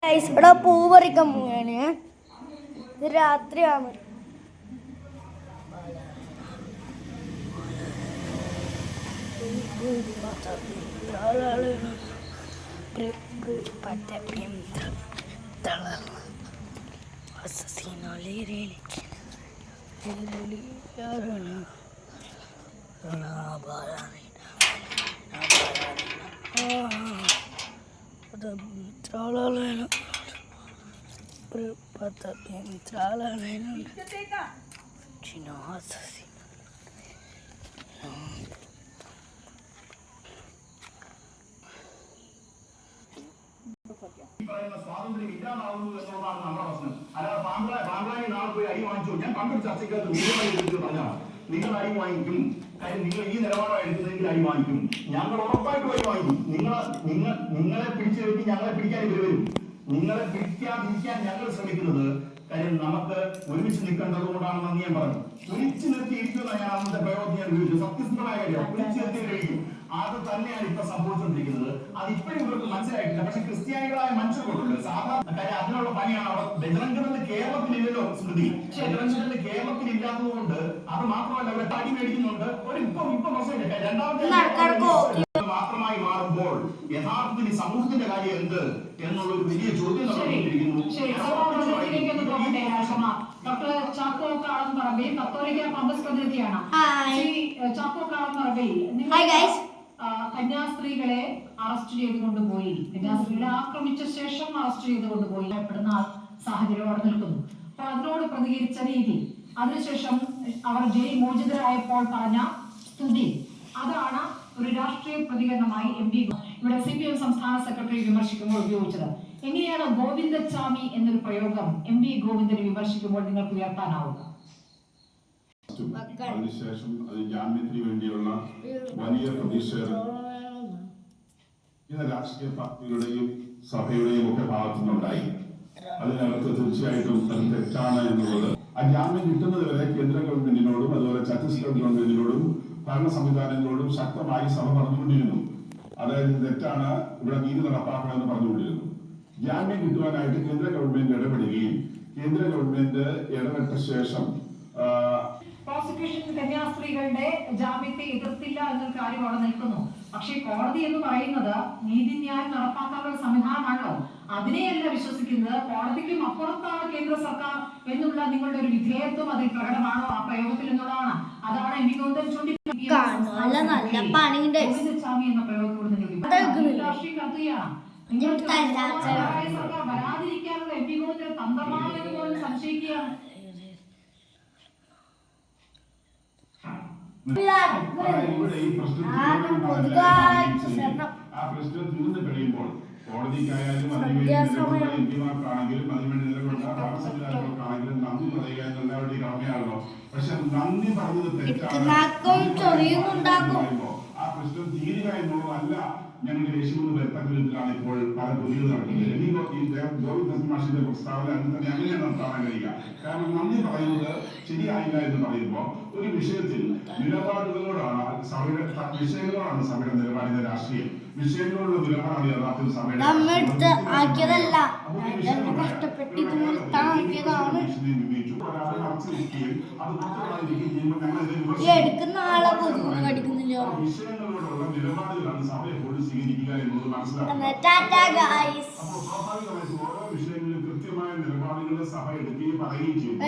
ഇവിടെ പൂ പറിക്കാൻ പോവാണ്. ഇത് രാത്രിയാണ്. സ്വാതന്ത്ര്യം ഇല്ലാതാവുന്നു എന്നുള്ളതാണ് നമ്മുടെ പ്രശ്നം. അല്ലാതെ പാമ്പ്ലാനി നാളെ പോയി അരി വാങ്ങിച്ചു. ഞാൻ പണ്ടൊരു ചർച്ചയ്ക്കകത്ത് വീഡിയോ പറഞ്ഞതാണ്, നിങ്ങൾ അരി വാങ്ങിക്കും, കാര്യം നിങ്ങൾ ഈ നിലപാടാണ് എടുക്കുന്നതെങ്കിൽ അരി വാങ്ങിക്കും. ഞങ്ങൾ ഉറപ്പായിട്ടും അരി വാങ്ങിക്കും. നിങ്ങളെ പിടിച്ചിരുത്തി ഞങ്ങളെ പിടിക്കാൻ ഇവർ വരും. നിങ്ങളെ പിടിക്കാതിരിക്കാൻ ഞങ്ങൾ ശ്രമിക്കുന്നത് കാര്യം നമുക്ക് ഒരുമിച്ച് നിൽക്കേണ്ടത് കൊണ്ടാണെന്ന് ഞാൻ പറഞ്ഞു. പിടിച്ചു നിർത്തിയിരിക്കുന്ന ഞാൻ അന്നത്തെ പ്രയോഗം ഞാൻ ഉപയോഗിച്ചു. സത്യസന്ധമായ കാര്യം, പിടിച്ചു നിർത്തി കഴിയും. അത് തന്നെയാണ് ഇപ്പൊ സംഭവിച്ചുകൊണ്ടിരിക്കുന്നത്. അത് ഇപ്പോഴും ഇവർക്ക് മനസ്സിലായിട്ടില്ല. പക്ഷെ ക്രിസ്ത്യാനികളായ മനുഷ്യർക്കുണ്ട് സാധാരണ കാര്യം. അതിനുള്ള പണിയാണ് അവിടെ. ബജറംഗദൾ കേരളത്തിലില്ലല്ലോ സ്മൃതി. ബജറംഗദൾ കേരളത്തിൽ ഇല്ലാത്തത് കൊണ്ട് അത് മാത്രമല്ല അവരെ തടി മേടിക്കുന്നുണ്ട്. ഇപ്പൊ പ്രശ്നമില്ല. രണ്ടാമത്തെ മാത്രമായി മാറുമ്പോൾ യഥാർത്ഥത്തിൽ ഈ സമൂഹത്തിന്റെ കാര്യം എന്ത് എന്നുള്ള ഒരു വലിയ ചോദ്യം നടന്നിരിക്കുന്നു. ഡോക്ടർ ചാക്കോ കാളംപറമ്പിൽ കത്തോലിക്ക കോൺഗ്രസ് പ്രതിനിധിയാണ്. ചാക്കോ കാളംപറമ്പിൽ കന്യാസ്ത്രീകളെ അറസ്റ്റ് ചെയ്തുകൊണ്ടുപോയി, കന്യാസ്ത്രീകളെ ആക്രമിച്ച ശേഷം അറസ്റ്റ് ചെയ്തുകൊണ്ടുപോയി ഭയപ്പെടുന്ന സാഹചര്യം അവിടെ നിൽക്കുന്നു. അപ്പൊ അതിനോട് പ്രതികരിച്ച രീതി, അതിനുശേഷം അവർ ജയിൽ മോചിതരായപ്പോൾ പറഞ്ഞ സ്തുതി, അതാണ് ഒരു രാഷ്ട്രീയ പ്രതികരണമായി MP ഇവിടെ CPM സംസ്ഥാന സെക്രട്ടറി വിമർശിക്കുമ്പോൾ ഉപയോഗിച്ചത്. എങ്ങനെയാണ് ഗോവിന്ദച്ചാമി എന്നൊരു പ്രയോഗം MP ഗോവിന്ദനെ വിമർശിക്കുമ്പോൾ നിങ്ങൾക്ക് ഉയർത്താനാവുക? അതിനുശേഷം അത് ജാമ്യത്തിന് വേണ്ടിയുള്ള വലിയ പ്രതിഷേധം ഇന്ന് രാഷ്ട്രീയ പാർട്ടികളുടെയും സഭയുടെയും ഒക്കെ ഭാഗത്തുനിന്നുണ്ടായി. അതിനകത്ത് തീർച്ചയായിട്ടും അത് തെറ്റാണ് എന്നുള്ളത്. ആ ജാമ്യം കിട്ടുന്നത് വരെ കേന്ദ്ര ഗവൺമെന്റിനോടും അതുപോലെ ഛത്തീസ്ഗഡ് ഗവൺമെന്റിനോടും ഭരണ സംവിധാനങ്ങളോടും ശക്തമായി സഭ പറഞ്ഞുകൊണ്ടിരുന്നു. അതായത് തെറ്റാണ്, ഇവിടെ നീതി നടപ്പാക്കണമെന്ന് പറഞ്ഞുകൊണ്ടിരുന്നു. ജാമ്യം കിട്ടുവാനായിട്ട് കേന്ദ്ര ഗവൺമെന്റ് ഇടപെടുകയും കേന്ദ്ര ഗവൺമെന്റ് ഇടപെട്ട ശേഷം പ്രോസിക്യൂഷൻ കന്യാസ്ത്രീകളുടെ ജാമ്യത്തെ എതിർത്തില്ല എന്നൊരു കാര്യം അവിടെ നിൽക്കുന്നു. പക്ഷേ കോടതി എന്ന് പറയുന്നത് നീതിന്യായം നടപ്പാക്കാനുള്ള സംവിധാനമാണല്ലോ. അതിനെയല്ല വിശ്വസിക്കുന്നത്. കോടതിക്കും അപ്പുറത്താണ് കേന്ദ്ര സർക്കാർ എന്നുള്ള നിങ്ങളുടെ ഒരു വിധേയത്വം അതിൽ പ്രകടമാണോ ആ പ്രയോഗത്തിൽ എന്നുള്ളതാണ്. അതാണ് MP ഗോവിന്ദൻ ചൂണ്ടിക്കാണിച്ചാമി എന്ന പ്രയോഗത്തോട് നിങ്ങൾ രാഷ്ട്രീയ കത്തുകയാണ്. സർക്കാർ വരാതിരിക്കാനുള്ള MP ഗോവിന്ദൻ തന്ത്രമാണോ എന്ന് പോലും സംശയിക്കുകയാണ്. ഇവിടെ ഈ പ്രശ്നം തീർന്നു കഴിയുമ്പോൾ കോടതിക്കായാലും അതിനുവേണ്ടി MPമാർക്കാണെങ്കിലും അതിനുവേണ്ടി നിലകൊണ്ട ഭരണസംവിധാനങ്ങൾക്കാണെങ്കിലും നന്ദി പറയുക എന്നുള്ളവരുടെ കടമയാണല്ലോ. പക്ഷെ നന്ദി പറഞ്ഞത് തെറ്റാണ്. ആ പ്രശ്നം തീരുക എന്നുള്ളതല്ല ഞങ്ങളുടെ യേശുവിന് വരുത്താൻ വിധത്തിലാണ് ഇപ്പോൾ പല പ്രതികൾ നടക്കുന്നത്. ഈ ഗോവിന്ദൻ മാഷിന്റെ പ്രസ്താവന തന്നെ അങ്ങനെയാണ് കാണാൻ കഴിയുക. കാരണം നന്ദി പറയുന്നത് ശരിയായില്ല എന്ന് പറയുമ്പോൾ ഒരു വിഷയത്തിൽ നിലപാടുകളോടാണ് സഭയുടെ വിഷയങ്ങളോടാണ് സഭയുടെ നിലപാടിന്റെ രാഷ്ട്രീയം. വിഷയങ്ങളുള്ള നിലപാടാണ് യഥാർത്ഥത്തിൽ സഭയുടെ വിഷയങ്ങളോടുള്ള നിലപാടുകളാണ് സഭ എപ്പോഴും സ്വീകരിക്കുക എന്നുള്ളത് മനസ്സിലാക്കുക. അപ്പോൾ സ്വാഭാവികമായിട്ടും ഓരോ വിഷയങ്ങളിലും കൃത്യമായ നിലപാടുകൾ സഭ എടുക്കുകയും പറയുകയും ചെയ്യും.